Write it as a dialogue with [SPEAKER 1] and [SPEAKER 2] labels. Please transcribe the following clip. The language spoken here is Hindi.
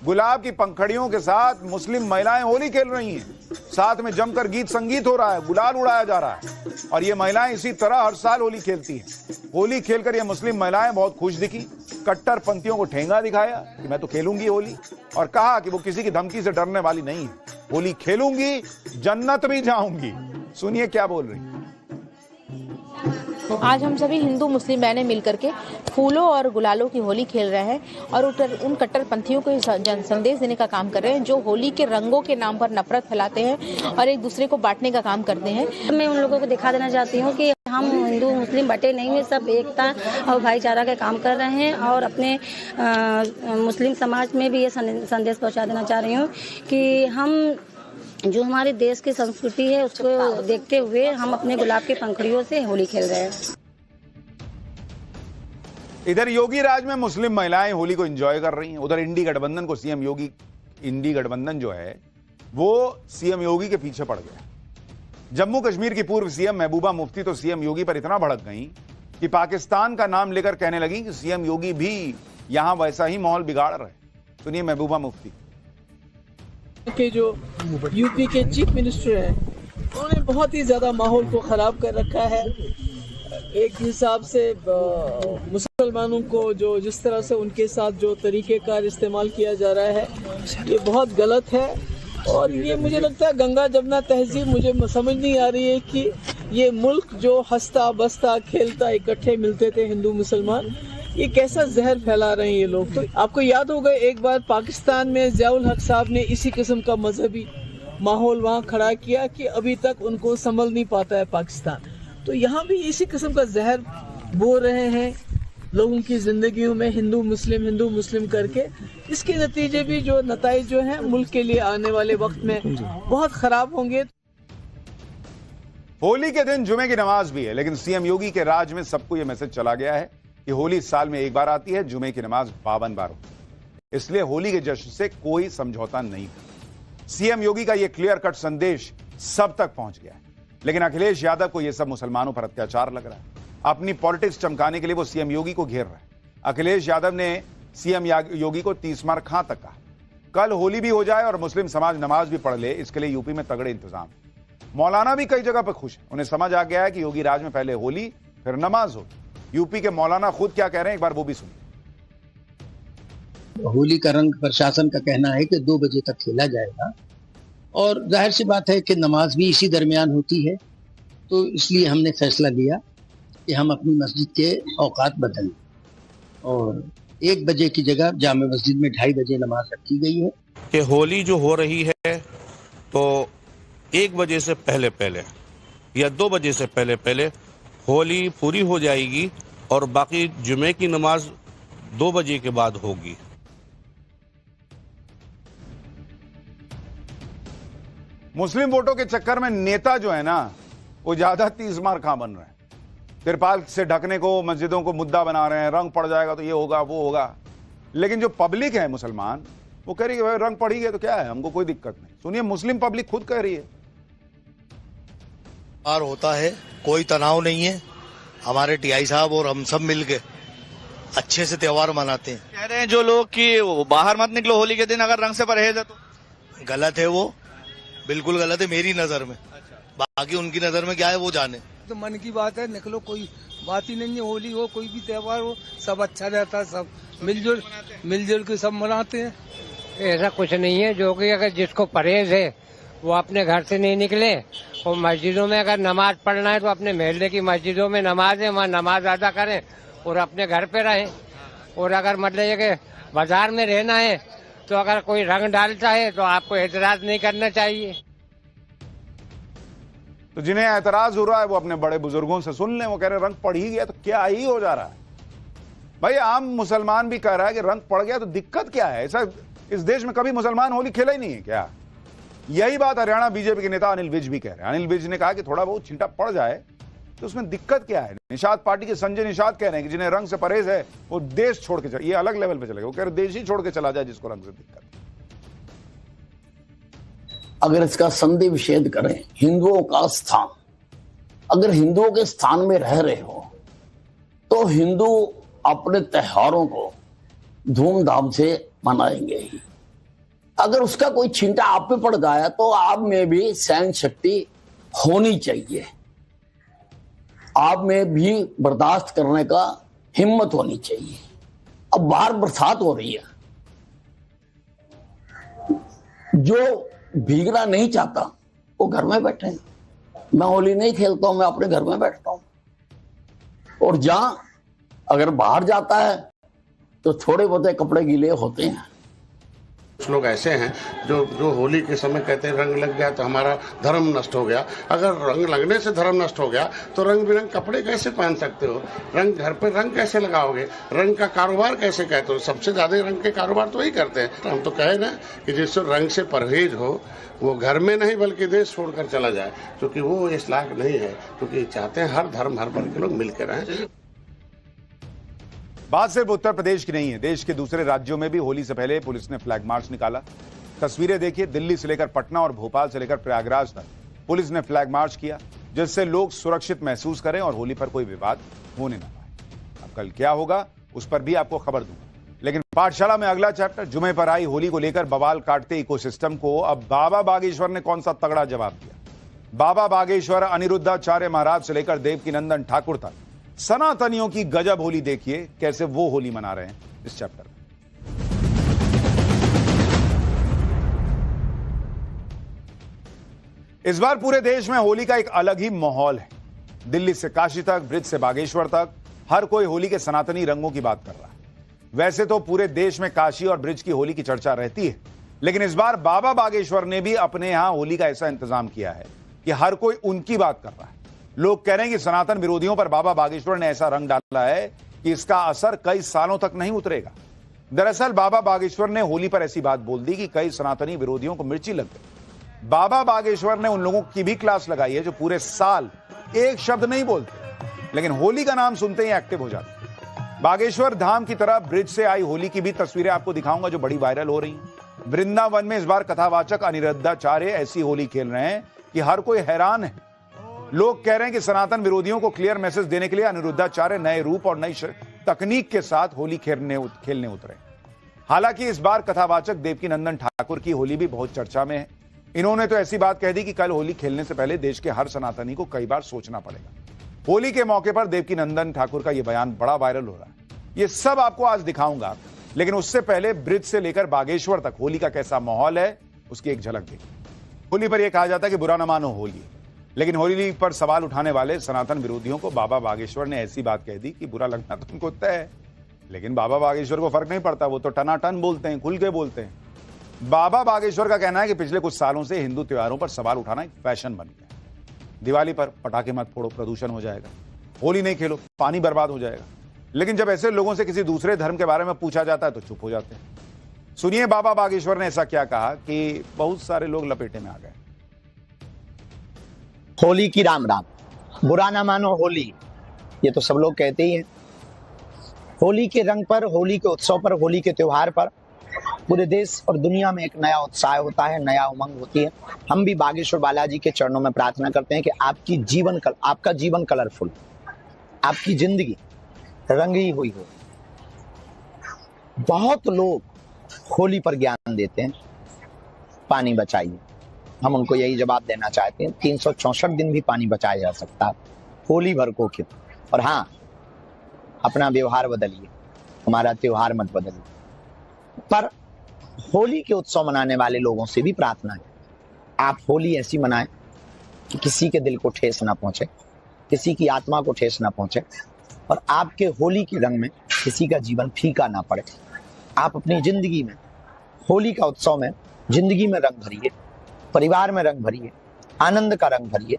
[SPEAKER 1] गुलाब की पंखड़ियों के साथ मुस्लिम महिलाएं होली खेल रही हैं, साथ में जमकर गीत संगीत हो रहा है, गुलाल उड़ाया जा रहा है और ये महिलाएं इसी तरह हर साल होली खेलती हैं। होली खेलकर ये मुस्लिम महिलाएं बहुत खुश दिखी, कट्टरपंथियों को ठेंगा दिखाया कि मैं तो खेलूंगी होली, और कहा कि वो किसी की धमकी से डरने वाली नहीं है, होली खेलूंगी, जन्नत भी जाऊंगी। सुनिए क्या बोल रही।
[SPEAKER 2] आज हम सभी हिंदू मुस्लिम बहनें मिलकर के फूलों और गुलालों की होली खेल रहे हैं और उन कट्टरपंथियों को संदेश देने का काम कर रहे हैं जो होली के रंगों के नाम पर नफरत फैलाते हैं और एक दूसरे को बांटने का काम करते हैं।
[SPEAKER 3] मैं उन लोगों को दिखा देना चाहती हूँ कि हम हिंदू मुस्लिम बटे नहीं हैं, सब एकता और भाईचारा का काम कर रहे हैं और अपने मुस्लिम समाज में भी ये संदेश पहुँचा देना चाह रही हूँ कि हम जो हमारे देश की संस्कृति है उसको देखते हुए हम अपने गुलाब की पंखड़ियों से होली खेल रहे हैं।
[SPEAKER 1] इधर योगी राज में मुस्लिम महिलाएं होली को एंजॉय कर रही हैं, उधर इंडी गठबंधन को सीएम योगी, इंडी गठबंधन जो है वो सीएम योगी के पीछे पड़ गया। जम्मू कश्मीर की पूर्व सीएम महबूबा मुफ्ती तो सीएम योगी पर इतना भड़क गई कि पाकिस्तान का नाम लेकर कहने लगी कि सीएम योगी भी यहां वैसा ही माहौल बिगाड़ रहे। सुनिए महबूबा मुफ्ती
[SPEAKER 4] के जो यूपी के चीफ मिनिस्टर हैं उन्होंने बहुत ही ज़्यादा माहौल को ख़राब कर रखा है। एक हिसाब से मुसलमानों को जो जिस तरह से उनके साथ जो तरीक़ेकार इस्तेमाल किया जा रहा है ये बहुत गलत है और ये मुझे लगता है गंगा जमुना तहजीब मुझे समझ नहीं आ रही है कि ये मुल्क जो हंसता बसता खेलता इकट्ठे मिलते थे हिंदू मुसलमान, ये कैसा जहर फैला रहे हैं ये लोग। तो आपको याद होगा एक बार पाकिस्तान में ज़ियाउल हक साहब ने इसी किस्म का मजहबी माहौल वहाँ खड़ा किया कि अभी तक उनको संभल नहीं पाता है पाकिस्तान। तो यहाँ भी इसी किस्म का जहर बो रहे हैं लोगों की जिंदगियों में, हिंदू मुस्लिम करके। इसके नतीजे भी जो नताइज जो हैं मुल्क के लिए आने वाले वक्त में बहुत खराब होंगे।
[SPEAKER 1] होली के दिन जुमे की नमाज भी है, लेकिन सीएम योगी के राज में सबको यह मैसेज चला गया है कि होली साल में एक बार आती है, जुमे की नमाज 52 बार होती है, इसलिए होली के जश्न से कोई समझौता नहीं था। सीएम योगी का यह क्लियर कट संदेश सब तक पहुंच गया है, लेकिन अखिलेश यादव को यह सब मुसलमानों पर अत्याचार लग रहा है। अपनी पॉलिटिक्स चमकाने के लिए वो सीएम योगी को घेर रहे हैं। अखिलेश यादव ने सीएम योगी को 30 मार खां तक कहा। कल होली भी हो जाए और मुस्लिम समाज नमाज भी पढ़ ले, इसके लिए यूपी में तगड़े इंतजाम। मौलाना भी कई जगह पर खुश है, उन्हें समझ आ गया है कि योगी राज में पहले होली फिर नमाज हो। यूपी के मौलाना खुद क्या कह रहे हैं, एक बार वो भी सुनिए।
[SPEAKER 5] होली का रंग प्रशासन का कहना है कि 2 बजे तक खेला जाएगा और जाहिर सी बात है कि नमाज भी इसी दरमियान होती है, तो इसलिए हमने फैसला लिया कि हम अपनी मस्जिद के औकात बदलें और 1 बजे की जगह जामे मस्जिद में 2:30 बजे नमाज रखी गई है।
[SPEAKER 6] कि होली जो हो रही है तो 1 बजे से पहले या 2 बजे से पहले होली पूरी हो जाएगी और बाकी जुमे की नमाज 2 बजे के बाद होगी।
[SPEAKER 1] मुस्लिम वोटों के चक्कर में नेता जो है ना वो ज्यादा 30 मार खां बन रहे हैं। तिरपाल से ढकने को मस्जिदों को मुद्दा बना रहे हैं, रंग पड़ जाएगा तो ये होगा वो होगा। लेकिन जो पब्लिक है मुसलमान वो कह रही है भाई रंग पड़ ही गया तो क्या है, हमको कोई दिक्कत नहीं। सुनिए मुस्लिम पब्लिक खुद कह रही है।
[SPEAKER 7] और होता है, कोई तनाव नहीं है, हमारे टीआई साहब और हम सब मिलके अच्छे से त्योहार मनाते हैं।
[SPEAKER 8] कह रहे हैं जो लोग कि बाहर मत निकलो होली के दिन, अगर रंग से परहेज है तो
[SPEAKER 7] गलत है, वो बिल्कुल गलत है मेरी नजर में। बाकी उनकी नजर में क्या है वो जाने।
[SPEAKER 9] तो मन की बात है, निकलो, कोई बात ही नहीं है। होली हो कोई भी त्योहार हो सब अच्छा रहता है, सब मिलजुल के सब मनाते हैं।
[SPEAKER 10] ऐसा कुछ नहीं है, जो कि अगर जिसको परहेज है वो अपने घर से नहीं निकले और मस्जिदों में अगर नमाज पढ़ना है तो अपने मोहल्ले की मस्जिदों में नमाज है, वहाँ नमाज अदा करें और अपने घर पे रहें। और अगर मतलब ये कि बाजार में रहना है तो अगर कोई रंग डालता है तो आपको एतराज नहीं करना चाहिए।
[SPEAKER 1] तो जिन्हें एतराज हो रहा है वो अपने बड़े बुजुर्गों से सुन लें, वो कह रहे रंग पड़ ही गया तो क्या ही हो जा रहा है। भाई आम मुसलमान भी कह रहा है कि रंग पड़ गया तो दिक्कत क्या है। ऐसा इस देश में कभी मुसलमान होली खेला ही नहीं है क्या? यही बात हरियाणा बीजेपी के नेता अनिल विज भी कह रहे हैं। अनिल विज ने कहा कि थोड़ा बहुत छींटा पड़ जाए तो उसमें दिक्कत क्या है। निषाद पार्टी के संजय निषाद कह रहे हैं कि जिन्हें रंग से परहेज है वो देश छोड़ के चले, ये अलग लेवल पे चलेगा। वो कह रहे देश ही छोड़ के चला जाए जिसको रंग से दिक्कत।
[SPEAKER 11] अगर इसका संधि विच्छेद करें, हिंदुओं का स्थान, अगर हिंदुओं के स्थान में रह रहे हो तो हिंदू अपने त्योहारों को धूमधाम से मनाएंगे ही। अगर उसका कोई छींटा आप पे पड़ जाए तो आप में भी सहन शक्ति होनी चाहिए, आप में भी बर्दाश्त करने का हिम्मत होनी चाहिए। अब बाहर बरसात हो रही है, जो भीगना नहीं चाहता वो घर में बैठे हैं। मैं होली नहीं खेलता हूं, मैं अपने घर में बैठता हूं। और जहां अगर बाहर जाता है तो थोड़े बहुत कपड़े गीले होते हैं।
[SPEAKER 12] कुछ लोग ऐसे हैं जो होली के समय कहते हैं रंग लग गया तो हमारा धर्म नष्ट हो गया। अगर रंग लगने से धर्म नष्ट हो गया तो रंग बिरंग कपड़े कैसे पहन सकते हो? रंग घर पे रंग कैसे लगाओगे? रंग का कारोबार कैसे कहते हो? सबसे ज्यादा रंग के कारोबार तो वही करते हैं। हम तो कहे ना कि जिससे रंग से परहेज हो वो घर में नहीं बल्कि देश छोड़कर चला जाए, क्योंकि वो इस लायक नहीं है, क्योंकि चाहते हैं हर धर्म हर वर्ग के लोग मिलकर रहें।
[SPEAKER 1] बात सिर्फ उत्तर प्रदेश की नहीं है, देश के दूसरे राज्यों में भी होली से पहले पुलिस ने फ्लैग मार्च निकाला। तस्वीरें देखिए, दिल्ली से लेकर पटना और भोपाल से लेकर प्रयागराज तक पुलिस ने फ्लैग मार्च किया, जिससे लोग सुरक्षित महसूस करें और होली पर कोई विवाद होने न पाए। अब कल क्या होगा उस पर भी आपको खबर दूंगा, लेकिन पाठशाला में अगला चैप्टर। जुमे पर आई होली को लेकर बवाल काटते इकोसिस्टम को अब बाबा बागेश्वर ने कौन सा तगड़ा जवाब दिया। बाबा बागेश्वर, अनिरुद्धाचार्य महाराज से लेकर देवकीनंदन ठाकुर तक सनातनियों की गजब होली देखिए, कैसे वो होली मना रहे हैं इस चैप्टर में। इस बार पूरे देश में होली का एक अलग ही माहौल है। दिल्ली से काशी तक, ब्रिज से बागेश्वर तक हर कोई होली के सनातनी रंगों की बात कर रहा है। वैसे तो पूरे देश में काशी और ब्रिज की होली की चर्चा रहती है, लेकिन इस बार बाबा बागेश्वर ने भी अपने यहां होली का ऐसा इंतजाम किया है कि हर कोई उनकी बात कर रहा है। लोग कह रहे हैं कि सनातन विरोधियों पर बाबा बागेश्वर ने ऐसा रंग डाला है कि इसका असर कई सालों तक नहीं उतरेगा। दरअसल बाबा बागेश्वर ने होली पर ऐसी बात बोल दी कि कई सनातनी विरोधियों को मिर्ची लग गई। बाबा बागेश्वर ने उन लोगों की भी क्लास लगाई है जो पूरे साल एक शब्द नहीं बोलते, लेकिन होली का नाम सुनते ही एक्टिव हो जाते। बागेश्वर धाम की तरफ ब्रिज से आई होली की भी तस्वीरें आपको दिखाऊंगा जो बड़ी वायरल हो रही हैं। वृंदावन में इस बार कथावाचक अनिरुद्धाचार्य ऐसी होली खेल रहे हैं कि हर कोई हैरान है। लोग कह रहे हैं कि सनातन विरोधियों को क्लियर मैसेज देने के लिए अनिरुद्धाचार्य नए रूप और नई तकनीक के साथ होली खेलने उतरे। हालांकि इस बार कथावाचक देवकीनंदन ठाकुर की होली भी बहुत चर्चा में है। इन्होंने तो ऐसी बात कह दी कि कल होली खेलने से पहले देश के हर सनातनी को कई बार सोचना पड़ेगा। होली के मौके पर देवकीनंदन ठाकुर का यह बयान बड़ा वायरल हो रहा है। यह सब आपको आज दिखाऊंगा, लेकिन उससे पहले ब्रिज से लेकर बागेश्वर तक होली का कैसा माहौल है उसकी एक झलक देखिए। होली पर यह कहा जाता है कि बुरा न मानो होली, लेकिन होली पर सवाल उठाने वाले सनातन विरोधियों को बाबा बागेश्वर ने ऐसी बात कह दी कि बुरा लगना तो उनको तय है, लेकिन बाबा बागेश्वर को फर्क नहीं पड़ता, वो तो टनाटन बोलते हैं, खुल के बोलते हैं। बाबा बागेश्वर का कहना है कि पिछले कुछ सालों से हिंदू त्योहारों पर सवाल उठाना एक फैशन बन गया। दिवाली पर पटाखे मत फोड़ो, प्रदूषण हो जाएगा। होली नहीं खेलो, पानी बर्बाद हो जाएगा। लेकिन जब ऐसे लोगों से किसी दूसरे धर्म के बारे में पूछा जाता है तो चुप हो जाते हैं। सुनिए बाबा बागेश्वर ने ऐसा क्या कहा कि बहुत सारे लोग लपेटे में आ गए।
[SPEAKER 13] होली की राम राम, बुरा ना मानो होली, ये तो सब लोग कहते ही हैं। होली के रंग पर, होली के उत्सव पर, होली के त्योहार पर पूरे देश और दुनिया में एक नया उत्साह होता है, नया उमंग होती है। हम भी बागेश्वर बालाजी के चरणों में प्रार्थना करते हैं कि आपका जीवन कलरफुल, आपकी जिंदगी रंगी हुई हो। बहुत लोग होली पर ज्ञान देते हैं, पानी बचाइए। हम उनको यही जवाब देना चाहते हैं, 364 दिन भी पानी बचाया जा सकता है, होली भर को क्यों। और हाँ, अपना व्यवहार बदलिए, हमारा त्योहार मत बदलिए। पर होली के उत्सव मनाने वाले लोगों से भी प्रार्थना है, आप होली ऐसी मनाएं कि किसी के दिल को ठेस ना पहुंचे, किसी की आत्मा को ठेस ना पहुंचे, और आपके होली के रंग में किसी का जीवन फीका ना पड़े। आप अपनी जिंदगी में, होली का उत्सव में जिंदगी में रंग भरिए, परिवार में रंग भरिए, आनंद का रंग भरिए।